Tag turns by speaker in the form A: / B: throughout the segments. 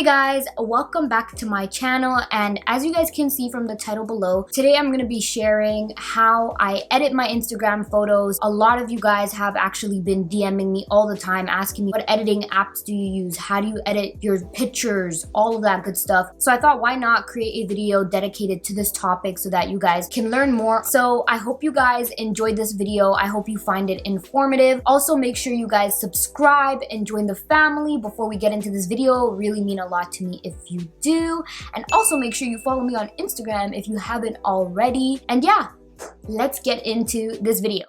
A: Hey guys, welcome back to my channel, and as you guys can see from the title below, today I'm going to be sharing how I edit my Instagram photos. A lot of you guys have actually been DMing me all the time asking me what editing apps do you use, how do you edit your pictures, all of that good stuff. So I thought, why not create a video dedicated to this topic so that you guys can learn more. So I hope you guys enjoyed this video. I hope you find it informative. Also, make sure you guys subscribe and join the family before we get into this video. It really mean a lot to me if you do. And also make sure you follow me on Instagram if you haven't already. And yeah, let's get into this video.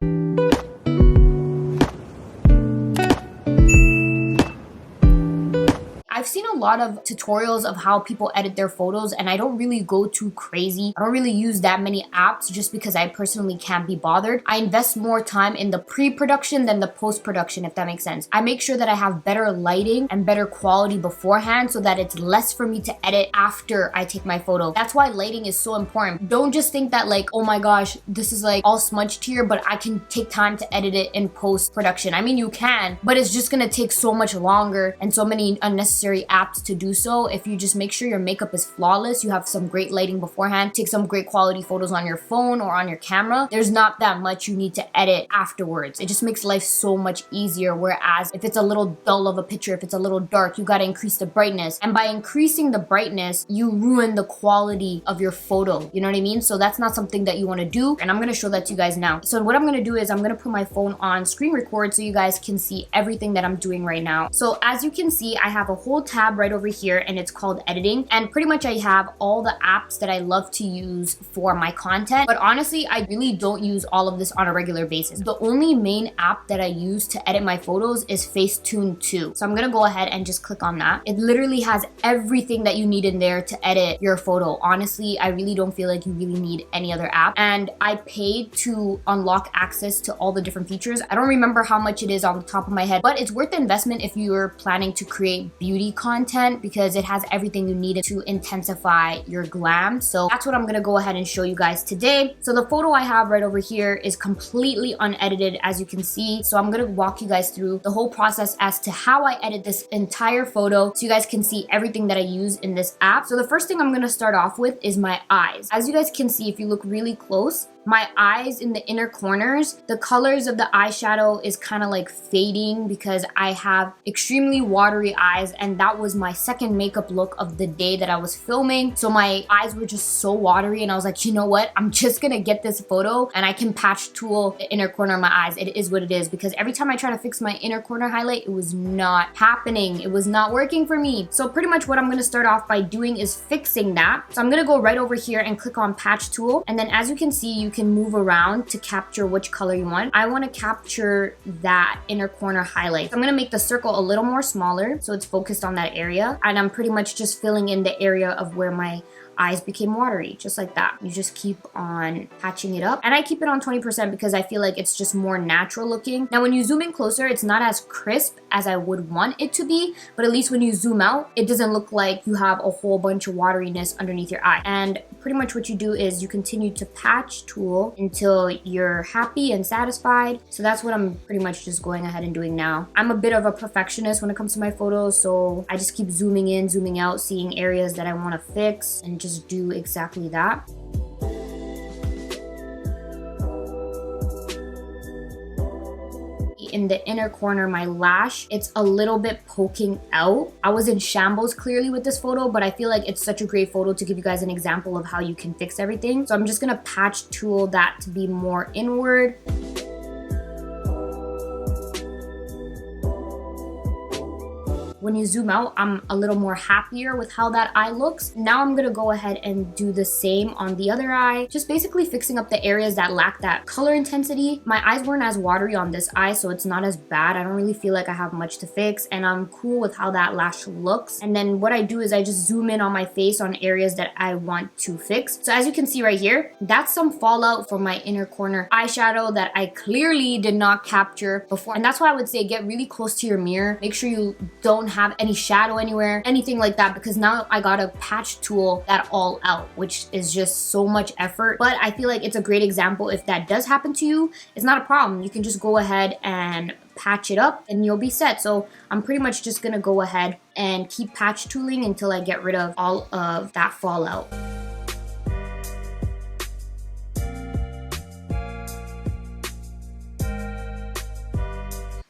A: I've seen a lot of tutorials of how people edit their photos, and I don't really go too crazy. I don't really use that many apps just because I personally can't be bothered. I invest more time in the pre-production than the post-production, if that makes sense. I make sure that I have better lighting and better quality beforehand so that it's less for me to edit after I take my photo. That's why lighting is so important. Don't just think that like, oh my gosh, this is like all smudged here, but I can take time to edit it in post-production. I mean, you can, but it's just gonna take so much longer and so many unnecessary apps to do so. If you just make sure your makeup is flawless, you have some great lighting beforehand, take some great quality photos on your phone or on your camera, there's not that much you need to edit afterwards. It just makes life so much easier. Whereas if it's a little dull of a picture, if it's a little dark, you got to increase the brightness, and by increasing the brightness you ruin the quality of your photo, you know what I mean? So that's not something that you want to do, and I'm going to show that to you guys now. So what I'm going to do is I'm going to put my phone on screen record so you guys can see everything that I'm doing right now. So as you can see, I have a whole tab right over here and it's called editing, and pretty much I have all the apps that I love to use for my content. But honestly, I really don't use all of this on a regular basis. The only main app that I use to edit my photos is Facetune 2. So I'm gonna go ahead and just click on that. It literally has everything that you need in there to edit your photo. Honestly, I really don't feel like you really need any other app, and I paid to unlock access to all the different features. I don't remember how much it is on the top of my head, but it's worth the investment if you're planning to create beauty content, because it has everything you need to intensify your glam. So that's what I'm gonna go ahead and show you guys today. So the photo I have right over here is completely unedited, as you can see. So I'm gonna walk you guys through the whole process as to how I edit this entire photo so you guys can see everything that I use in this app. So the first thing I'm gonna start off with is my eyes. As you guys can see, if you look really close, my eyes in the inner corners, the colors of the eyeshadow is kind of like fading because I have extremely watery eyes, and that was my second makeup look of the day that I was filming. So my eyes were just so watery, and I was like, you know what? I'm just gonna get this photo and I can patch tool the inner corner of my eyes. It is what it is, because every time I try to fix my inner corner highlight, it was not happening. It was not working for me. So pretty much what I'm gonna start off by doing is fixing that. So I'm gonna go right over here and click on patch tool, and then as you can see, you can move around to capture which color you want. I want to capture that inner corner highlight. So I'm going to make the circle a little more smaller so it's focused on that area, and I'm pretty much just filling in the area of where my eyes became watery, just like that. You just keep on patching it up, and I keep it on 20% because I feel like it's just more natural looking. Now when you zoom in closer, it's not as crisp as I would want it to be, but at least when you zoom out, it doesn't look like you have a whole bunch of wateriness underneath your eye. And pretty much what you do is you continue to patch tool until you're happy and satisfied. So that's what I'm pretty much just going ahead and doing now. I'm a bit of a perfectionist when it comes to my photos, so I just keep zooming in, zooming out, seeing areas that I want to fix, and just do exactly that. In the inner corner, my lash, it's a little bit poking out. I was in shambles clearly with this photo, but I feel like it's such a great photo to give you guys an example of how you can fix everything. So I'm just gonna patch tool that to be more inward. When you zoom out, I'm a little more happier with how that eye looks. Now I'm gonna go ahead and do the same on the other eye, just basically fixing up the areas that lack that color intensity. My eyes weren't as watery on this eye, so it's not as bad. I don't really feel like I have much to fix, and I'm cool with how that lash looks. And then what I do is I just zoom in on my face on areas that I want to fix. So as you can see right here, that's some fallout from my inner corner eyeshadow that I clearly did not capture before. And that's why I would say get really close to your mirror. Make sure you don't have any shadow anywhere, anything like that, because now I gotta patch tool that all out, which is just so much effort. But I feel like it's a great example. If that does happen to you, it's not a problem. You can just go ahead and patch it up and you'll be set. So I'm pretty much just gonna go ahead and keep patch tooling until I get rid of all of that fallout.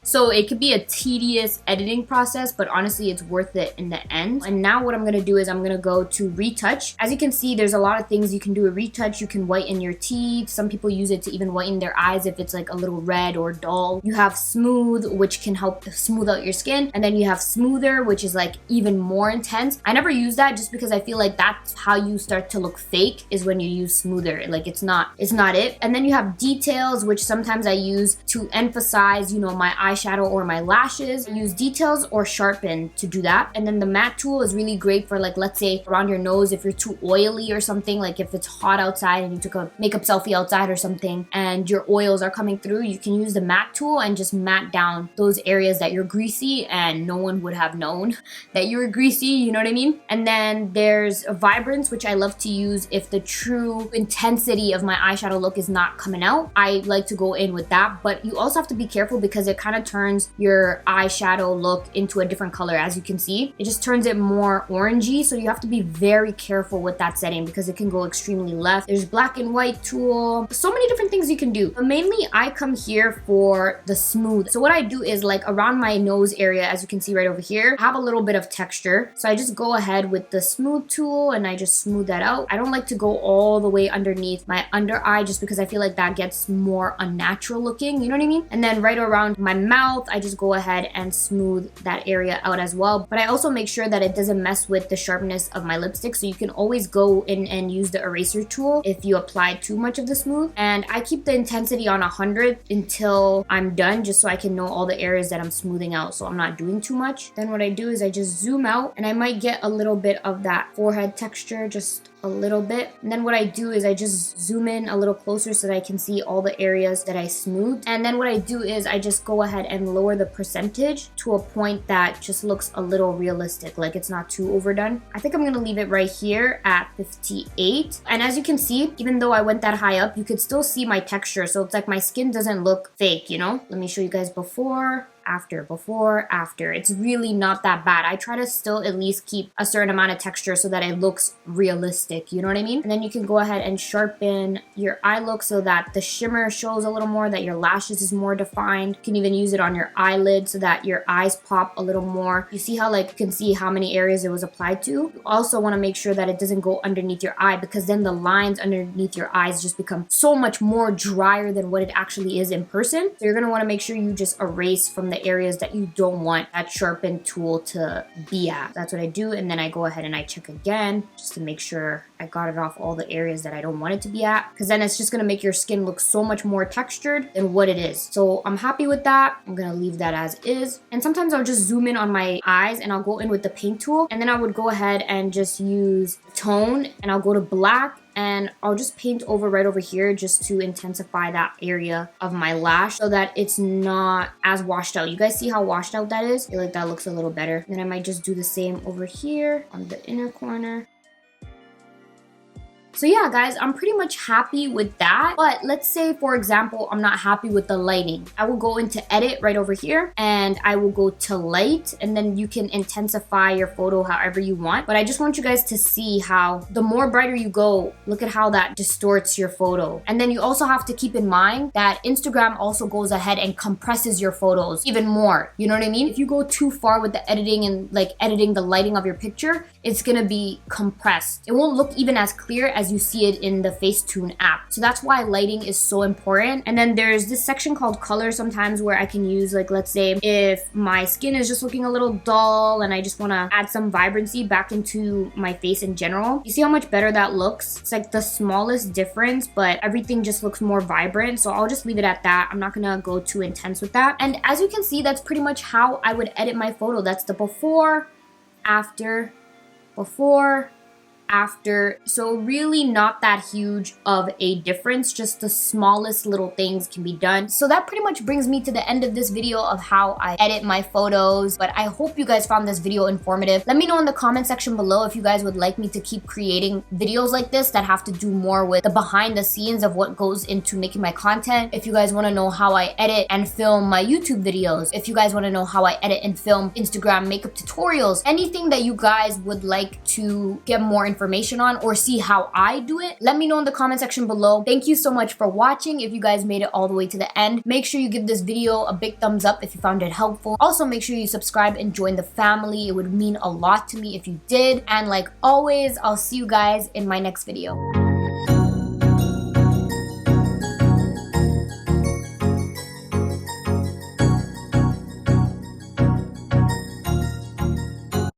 A: So it could be a tedious editing process, but honestly, it's worth it in the end. And now what I'm gonna do is I'm gonna go to retouch. As you can see, there's a lot of things you can do with retouch. You can whiten your teeth. Some people use it to even whiten their eyes if it's like a little red or dull. You have smooth, which can help smooth out your skin. And then you have smoother, which is like even more intense. I never use that just because I feel like that's how you start to look fake, is when you use smoother. Like it's not it. And then you have details, which sometimes I use to emphasize, you know, my eyeshadow or my lashes. Use details or sharpen to do that. And then the matte tool is really great for, like, let's say around your nose if you're too oily or something, like if it's hot outside and you took a makeup selfie outside or something and your oils are coming through, you can use the matte tool and just matte down those areas that you're greasy and no one would have known that you were greasy, you know what I mean? And then there's vibrance, which I love to use if the true intensity of my eyeshadow look is not coming out. I like to go in with that, but you also have to be careful because it kind of turns your eyeshadow look into a different color. As you can see, it just turns it more orangey, so you have to be very careful with that setting because it can go extremely left. There's black and white tool, so many different things you can do, but mainly I come here for the smooth. So what I do is, like, around my nose area, as you can see right over here, I have a little bit of texture, so I just go ahead with the smooth tool and I just smooth that out. I don't like to go all the way underneath my under eye just because I feel like that gets more unnatural looking, you know what I mean? And then right around my mouth, I just go ahead and smooth that area out as well. But I also make sure that it doesn't mess with the sharpness of my lipstick, so you can always go in and use the eraser tool if you apply too much of the smooth. And I keep the intensity on 100 until I'm done, just so I can know all the areas that I'm smoothing out, so I'm not doing too much. Then what I do is I just zoom out and I might get a little bit of that forehead texture, just a little bit. And then what I do is I just zoom in a little closer so that I can see all the areas that I smoothed. And then what I do is I just go ahead and lower the percentage to a point that just looks a little realistic, like it's not too overdone. I think I'm gonna leave it right here at 58. And as you can see, even though I went that high up, you could still see my texture. So it's like my skin doesn't look fake, you know? Let me show you guys before, after. It's really not that bad. I try to still at least keep a certain amount of texture so that it looks realistic, you know what I mean? And then you can go ahead and sharpen your eye look so that the shimmer shows a little more, that your lashes is more defined. You can even use it on your eyelid so that your eyes pop a little more. You see how, like, you can see how many areas it was applied to? You also want to make sure that it doesn't go underneath your eye, because then the lines underneath your eyes just become so much more drier than what it actually is in person. So you're going to want to make sure you just erase from the areas that you don't want that sharpen tool to be at. That's what I do, and then I go ahead and I check again just to make sure I got it off all the areas that I don't want it to be at, because then it's just gonna make your skin look so much more textured than what it is. So I'm happy with that. I'm gonna leave that as is. And sometimes I'll just zoom in on my eyes and I'll go in with the paint tool, and then I would go ahead and just use tone and I'll go to black and I'll just paint over right over here just to intensify that area of my lash so that it's not as washed out. You guys see how washed out that is? I feel like that looks a little better. Then I might just do the same over here on the inner corner. So yeah, guys, I'm pretty much happy with that. But let's say, for example, I'm not happy with the lighting. I will go into edit right over here and I will go to light, and then you can intensify your photo however you want. But I just want you guys to see how the more brighter you go, look at how that distorts your photo. And then you also have to keep in mind that Instagram also goes ahead and compresses your photos even more. You know what I mean? If you go too far with the editing and like editing the lighting of your picture, it's gonna be compressed. It won't look even as clear as you see it in the Facetune app. So that's why lighting is so important. And then there's this section called color sometimes where I can use, like, let's say if my skin is just looking a little dull and I just want to add some vibrancy back into my face in general. You see how much better that looks? It's like the smallest difference, but everything just looks more vibrant. So I'll just leave it at that. I'm not gonna go too intense with that. And as you can see, that's pretty much how I would edit my photo. That's the before, after, after. So really not that huge of a difference, just the smallest little things can be done. So that pretty much brings me to the end of this video of how I edit my photos. But I hope you guys found this video informative. Let me know in the comment section below if you guys would like me to keep creating videos like this that have to do more with the behind the scenes of what goes into making my content. If you guys want to know how I edit and film my YouTube videos, if you guys want to know how I edit and film Instagram makeup tutorials, anything that you guys would like to get more information on or see how I do it, let me know in the comment section below. Thank you so much for watching. If you guys made it all the way to the end, make sure you give this video a big thumbs up if you found it helpful. Also, make sure you subscribe and join the family. It would mean a lot to me if you did. And like always, I'll see you guys in my next video.